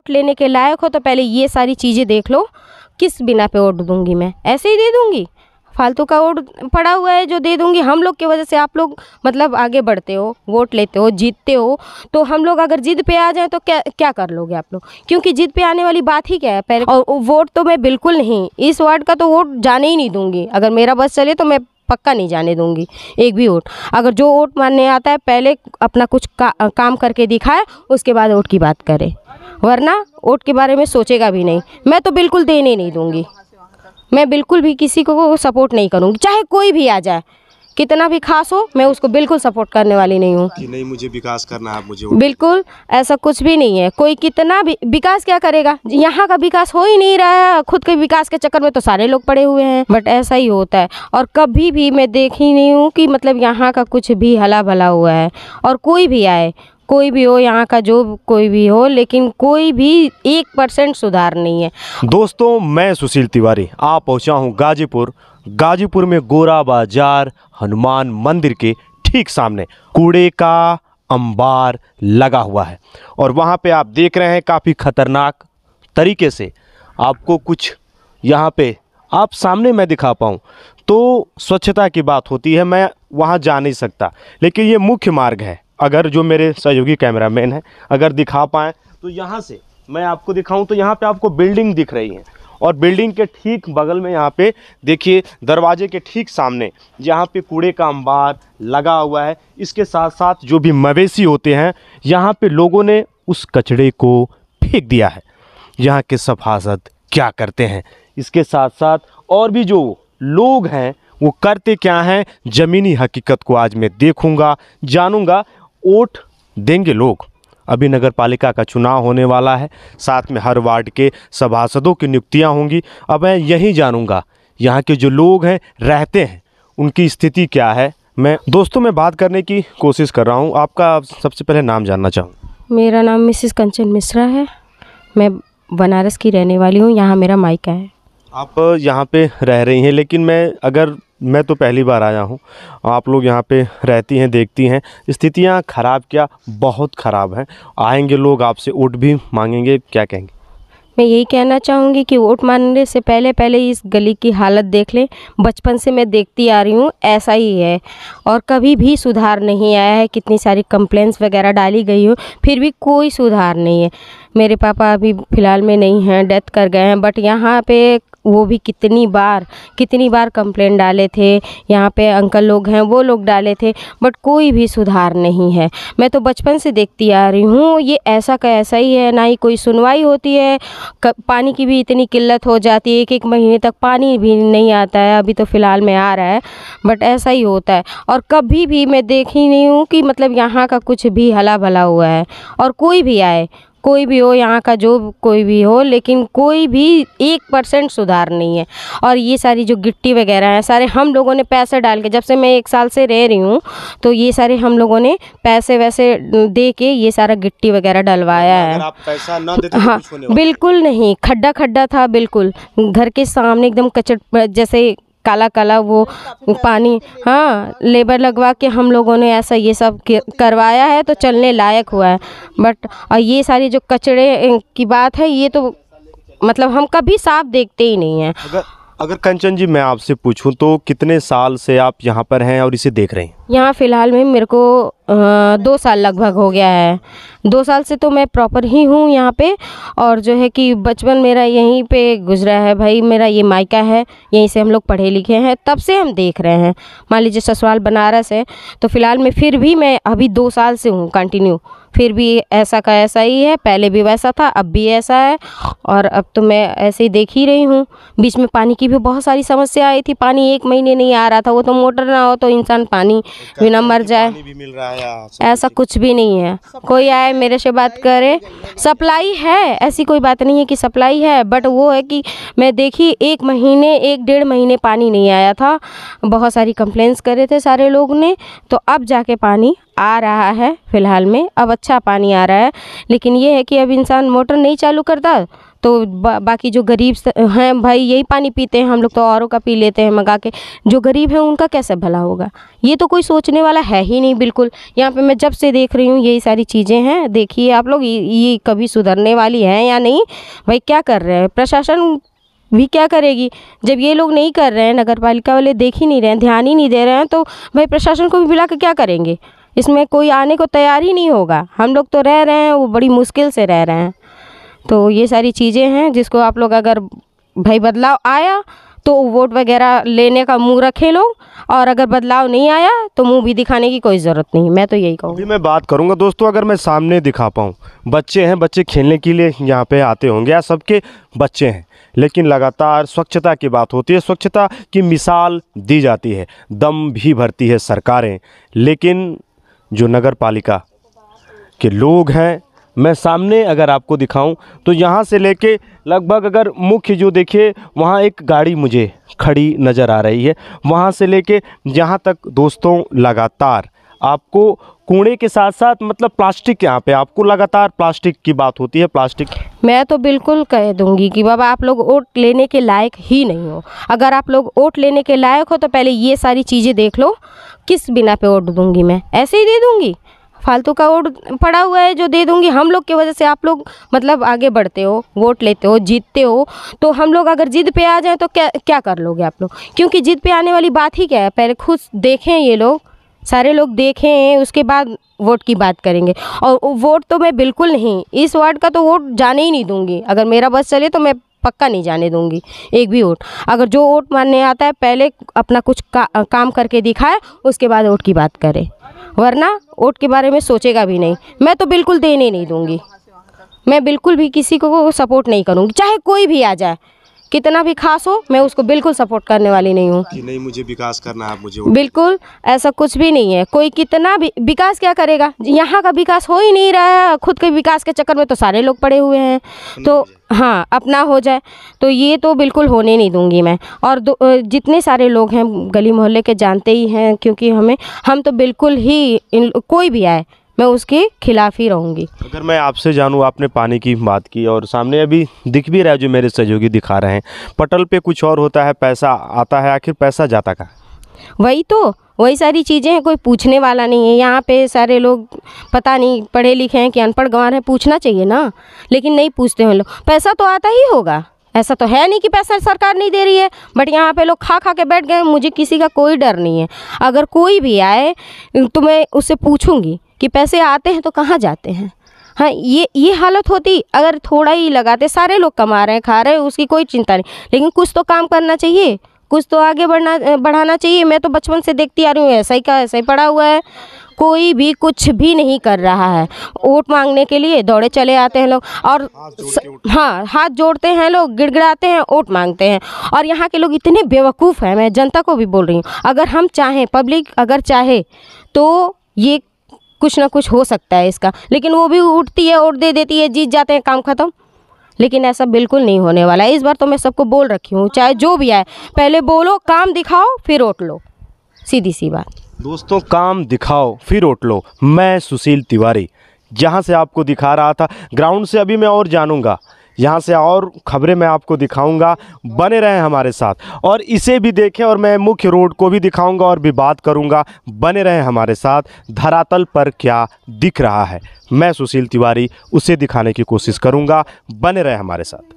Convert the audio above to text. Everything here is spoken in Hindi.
वोट लेने के लायक हो तो पहले ये सारी चीज़ें देख लो, किस बिना पे वोट दूंगी मैं? ऐसे ही दे दूंगी? फालतू का वोट पड़ा हुआ है जो दे दूंगी। हम लोग की वजह से आप लोग मतलब आगे बढ़ते हो, वोट लेते हो, जीतते हो। तो हम लोग अगर जिद पे आ जाएं तो क्या क्या कर लोगे आप लोग? क्योंकि जिद पे आने वाली बात ही क्या है पहले। और वोट तो मैं बिल्कुल नहीं, इस वार्ड का तो वोट जाने ही नहीं दूंगी। अगर मेरा बस चले तो मैं पक्का नहीं जाने दूंगी एक भी वोट। अगर जो वोट मानने आता है पहले अपना कुछ काम करके दिखाए, उसके बाद वोट की बात करे, वरना वोट के बारे में सोचेगा भी नहीं। मैं तो बिल्कुल देने नहीं दूंगी। मैं बिल्कुल भी किसी को सपोर्ट नहीं करूंगी, चाहे कोई भी आ जाए, कितना भी खास हो, मैं उसको बिल्कुल सपोर्ट करने वाली नहीं हूँ। कि नहीं मुझे विकास करना है, मुझे बिल्कुल ऐसा कुछ भी नहीं है। कोई कितना भी विकास क्या करेगा? यहाँ का विकास हो ही नहीं रहा है। खुद के विकास के चक्कर में तो सारे लोग पड़े हुए हैं। बट ऐसा ही होता है, और कभी भी मैं देखी नहीं हूँ कि मतलब यहाँ का कुछ भी हला भला हुआ है। और कोई भी आए, कोई भी हो, यहाँ का जो कोई भी हो, लेकिन कोई भी 1% सुधार नहीं है। दोस्तों, मैं सुशील तिवारी आ पहुँचा हूँ गाजीपुर में गोरा बाजार हनुमान मंदिर के ठीक सामने कूड़े का अंबार लगा हुआ है। और वहाँ पे आप देख रहे हैं काफ़ी खतरनाक तरीके से आपको कुछ यहाँ पे आप सामने मैं दिखा पाऊँ तो स्वच्छता की बात होती है, मैं वहाँ जा नहीं सकता। लेकिन ये मुख्य मार्ग है, अगर जो मेरे सहयोगी कैमरामैन हैं अगर दिखा पाएँ तो यहाँ से मैं आपको दिखाऊं तो यहाँ पे आपको बिल्डिंग दिख रही है। और बिल्डिंग के ठीक बगल में यहाँ पे देखिए दरवाजे के ठीक सामने यहाँ पे कूड़े का अंबार लगा हुआ है। इसके साथ साथ जो भी मवेशी होते हैं यहाँ पे लोगों ने उस कचड़े को फेंक दिया है। यहाँ के सफासद क्या करते हैं, इसके साथ साथ और भी जो लोग हैं वो करते क्या हैं, ज़मीनी हकीकत को आज मैं देखूँगा, जानूँगा। वोट देंगे लोग, अभी नगर पालिका का चुनाव होने वाला है, साथ में हर वार्ड के सभासदों की नियुक्तियां होंगी। अब मैं यही जानूंगा यहाँ के जो लोग हैं रहते हैं उनकी स्थिति क्या है। मैं दोस्तों में बात करने की कोशिश कर रहा हूँ। आपका सबसे पहले नाम जानना चाहूँ। मेरा नाम मिसेस कंचन मिश्रा है। मैं बनारस की रहने वाली हूँ, यहाँ मेरा मायका है। आप यहाँ पे रह रही हैं, लेकिन मैं तो पहली बार आया हूँ। आप लोग यहाँ पे रहती हैं, देखती हैं, स्थितियाँ ख़राब क्या बहुत ख़राब हैं। आएंगे लोग आपसे वोट भी मांगेंगे, क्या कहेंगे? मैं यही कहना चाहूँगी कि वोट मांगने से पहले इस गली की हालत देख लें। बचपन से मैं देखती आ रही हूँ ऐसा ही है, और कभी भी सुधार नहीं आया है। कितनी सारी कंप्लेंट्स वगैरह डाली गई हो, फिर भी कोई सुधार नहीं है। मेरे पापा अभी फ़िलहाल में नहीं हैं, डेथ कर गए हैं। बट यहाँ पे वो भी कितनी बार कंप्लेंट डाले थे। यहाँ पे अंकल लोग हैं वो लोग डाले थे, बट कोई भी सुधार नहीं है। मैं तो बचपन से देखती आ रही हूँ ये ऐसा का ऐसा ही है, ना ही कोई सुनवाई होती है। पानी की भी इतनी किल्लत हो जाती है, एक महीने तक पानी भी नहीं आता है। अभी तो फ़िलहाल में आ रहा है, बट ऐसा ही होता है। और कभी भी मैं देखी नहीं हूँ कि मतलब यहाँ का कुछ भी हला भला हुआ है। और कोई भी आए, कोई भी हो, यहाँ का जो कोई भी हो, लेकिन कोई भी 1% सुधार नहीं है। और ये सारी जो गिट्टी वगैरह है, सारे हम लोगों ने पैसे डाल के, जब से मैं 1 साल से रह रही हूँ तो ये सारे हम लोगों ने पैसे वैसे दे के ये सारा गिट्टी वगैरह डलवाया है। अगर आप पैसा ना देते हाँ, तो कुछ होने वाला बिल्कुल नहीं। खड्डा था बिल्कुल, घर के सामने एकदम कचड़ जैसे काला काला वो पानी। हाँ, लेबर लगवा के हम लोगों ने ऐसा ये सब करवाया है तो चलने लायक हुआ है। बट ये सारी जो कचड़े की बात है, ये तो मतलब हम कभी साफ देखते ही नहीं हैं। अगर कंचन जी मैं आपसे पूछूं तो कितने साल से आप यहाँ पर हैं और इसे देख रहे हैं? यहाँ फ़िलहाल में मेरे को 2 साल लगभग हो गया है। 2 साल से तो मैं प्रॉपर ही हूँ यहाँ पे। और जो है कि बचपन मेरा यहीं पे गुजरा है भाई। मेरा ये मायका है, यहीं से हम लोग पढ़े लिखे हैं, तब से हम देख रहे हैं। मान लीजिए ससुराल बनारस है, तो फ़िलहाल में फिर भी मैं अभी 2 साल से हूँ कंटिन्यू। फिर भी ऐसा का ऐसा ही है, पहले भी वैसा था, अब भी ऐसा है। और अब तो मैं ऐसे ही देख ही रही हूँ। बीच में पानी की भी बहुत सारी समस्या आई थी। पानी 1 महीने नहीं आ रहा था। वो तो मोटर ना हो तो इंसान पानी बिना मर जाए। पानी भी मिल रहा है, ऐसा कुछ भी नहीं है। कोई आए मेरे से बात करे, सप्लाई है, ऐसी कोई बात नहीं है कि सप्लाई है। बट वो है कि मैं देखी 1 महीने 1-1.5 महीने पानी नहीं आया था। बहुत सारी कंप्लेंट्स करे थे सारे लोग ने, तो अब जाके पानी आ रहा है फ़िलहाल में, अब अच्छा पानी आ रहा है। लेकिन ये है कि अब इंसान मोटर नहीं चालू करता तो बाकी जो गरीब हैं भाई यही पानी पीते हैं, हम लोग तो औरों का पी लेते हैं मंगा के। जो गरीब है उनका कैसे भला होगा, ये तो कोई सोचने वाला है ही नहीं बिल्कुल। यहाँ पे मैं जब से देख रही हूँ यही सारी चीज़ें हैं। देखिए आप लोग, ये कभी सुधरने वाली है या नहीं? भाई क्या कर रहे हैं प्रशासन भी, क्या करेगी जब ये लोग नहीं कर रहे हैं, नगर पालिका वाले देख ही नहीं रहे हैं, ध्यान ही नहीं दे रहे हैं, तो भाई प्रशासन को भी बुला के क्या करेंगे? इसमें कोई आने को तैयार ही नहीं होगा। हम लोग तो रह रहे हैं, वो बड़ी मुश्किल से रह रहे हैं। तो ये सारी चीज़ें हैं जिसको आप लोग, अगर भाई बदलाव आया तो वोट वगैरह लेने का मुंह रखे लोग, और अगर बदलाव नहीं आया तो मुंह भी दिखाने की कोई ज़रूरत नहीं। मैं तो यही कहूँगी। अभी मैं बात करूंगा दोस्तों, अगर मैं सामने दिखा पाऊँ, बच्चे हैं, बच्चे खेलने के लिए यहाँ पे आते होंगे, या सबके बच्चे हैं, लेकिन लगातार स्वच्छता की बात होती है, स्वच्छता की मिसाल दी जाती है, दम भी भरती है सरकारें, लेकिन जो नगर पालिका के लोग हैं, मैं सामने अगर आपको दिखाऊं तो यहाँ से लेके लगभग, अगर मुख्य जो देखिए वहाँ एक गाड़ी मुझे खड़ी नज़र आ रही है, वहाँ से लेके यहाँ तक दोस्तों लगातार आपको कूड़े के साथ साथ मतलब प्लास्टिक, यहाँ पे आपको लगातार प्लास्टिक की बात होती है। प्लास्टिक मैं तो बिल्कुल कह दूंगी कि बाबा आप लोग वोट लेने के लायक ही नहीं हो। अगर आप लोग वोट लेने के लायक हो तो पहले ये सारी चीज़ें देख लो। किस बिना पे वोट दूंगी मैं? ऐसे ही दे दूंगी? फालतू का वोट पड़ा हुआ है जो दे दूंगी। हम लोग की वजह से आप लोग मतलब आगे बढ़ते हो, वोट लेते हो, जीतते हो। तो हम लोग अगर जिद पे आ जाए तो क्या कर लोगे आप लोग? क्योंकि जिद पे आने वाली बात ही क्या है, पहले खुद देखें, ये लोग सारे लोग देखें, उसके बाद वोट की बात करेंगे। और वोट तो मैं बिल्कुल नहीं, इस वार्ड का तो वोट जाने ही नहीं दूंगी। अगर मेरा बस चले तो मैं पक्का नहीं जाने दूंगी एक भी वोट। अगर जो वोट मानने आता है पहले अपना कुछ काम करके दिखाए, उसके बाद वोट की बात करे, वरना वोट के बारे में सोचेगा भी नहीं। मैं तो बिल्कुल देने नहीं दूंगी। मैं बिल्कुल भी किसी को सपोर्ट नहीं करूंगी, चाहे कोई भी आ जाए, कितना भी खास हो, मैं उसको बिल्कुल सपोर्ट करने वाली नहीं हूँ कि नहीं मुझे विकास करना है, मुझे बिल्कुल ऐसा कुछ भी नहीं है। कोई कितना भी विकास क्या करेगा, यहाँ का विकास हो ही नहीं रहा है। खुद के विकास के चक्कर में तो सारे लोग पड़े हुए हैं, तो हाँ अपना हो जाए, तो ये तो बिल्कुल होने नहीं दूंगी मैं। और जितने सारे लोग हैं गली मोहल्ले के जानते ही हैं, क्योंकि हम तो बिल्कुल ही कोई भी आए मैं उसके खिलाफ ही रहूँगी। अगर मैं आपसे जानूँ, आपने पानी की बात की और सामने अभी दिख भी रहा है, जो मेरे सहयोगी दिखा रहे हैं, पटल पे कुछ और होता है, पैसा आता है, आखिर पैसा जाता कहाँ? वही सारी चीज़ें हैं, कोई पूछने वाला नहीं है। यहाँ पे सारे लोग पता नहीं पढ़े लिखे हैं कि अनपढ़ गंवार हैं, पूछना चाहिए ना, लेकिन नहीं पूछते हैं लोग। पैसा तो आता ही होगा, ऐसा तो है नहीं कि पैसा सरकार नहीं दे रही है, बट यहाँ पे लोग खा के बैठ गए। मुझे किसी का कोई डर नहीं है, अगर कोई भी आए तो मैं उससे पूछूंगी कि पैसे आते हैं तो कहाँ जाते हैं। हाँ, ये हालत होती अगर थोड़ा ही लगाते, सारे लोग कमा रहे हैं, खा रहे हैं, उसकी कोई चिंता नहीं, लेकिन कुछ तो काम करना चाहिए, कुछ तो आगे बढ़ाना चाहिए। मैं तो बचपन से देखती आ रही हूँ, ऐसा ही पड़ा हुआ है, कोई भी कुछ भी नहीं कर रहा है। वोट मांगने के लिए दौड़े चले आते हैं लोग, और हाँ हाथ जोड़ते हैं लोग, गिड़गिड़ाते हैं, वोट मांगते हैं। और यहाँ के लोग इतने बेवकूफ़ हैं, मैं जनता को भी बोल रही हूँ, अगर हम चाहें, पब्लिक अगर चाहे तो ये कुछ ना कुछ हो सकता है इसका, लेकिन वो भी उठती है, वोट दे देती है, जीत जाते हैं, काम खत्म। लेकिन ऐसा बिल्कुल नहीं होने वाला है। इस बार तो मैं सबको बोल रखी हूँ, चाहे जो भी आए, पहले बोलो, काम दिखाओ, फिर वोट लो, सीधी सी बात। दोस्तों, काम दिखाओ फिर वोट लो। मैं सुशील तिवारी जहाँ से आपको दिखा रहा था ग्राउंड से, अभी मैं और जानूँगा, यहाँ से और खबरें मैं आपको दिखाऊंगा। बने रहें हमारे साथ, और इसे भी देखें, और मैं मुख्य रोड को भी दिखाऊंगा और भी बात करूंगा। बने रहें हमारे साथ, धरातल पर क्या दिख रहा है मैं सुशील तिवारी उसे दिखाने की कोशिश करूंगा। बने रहें हमारे साथ।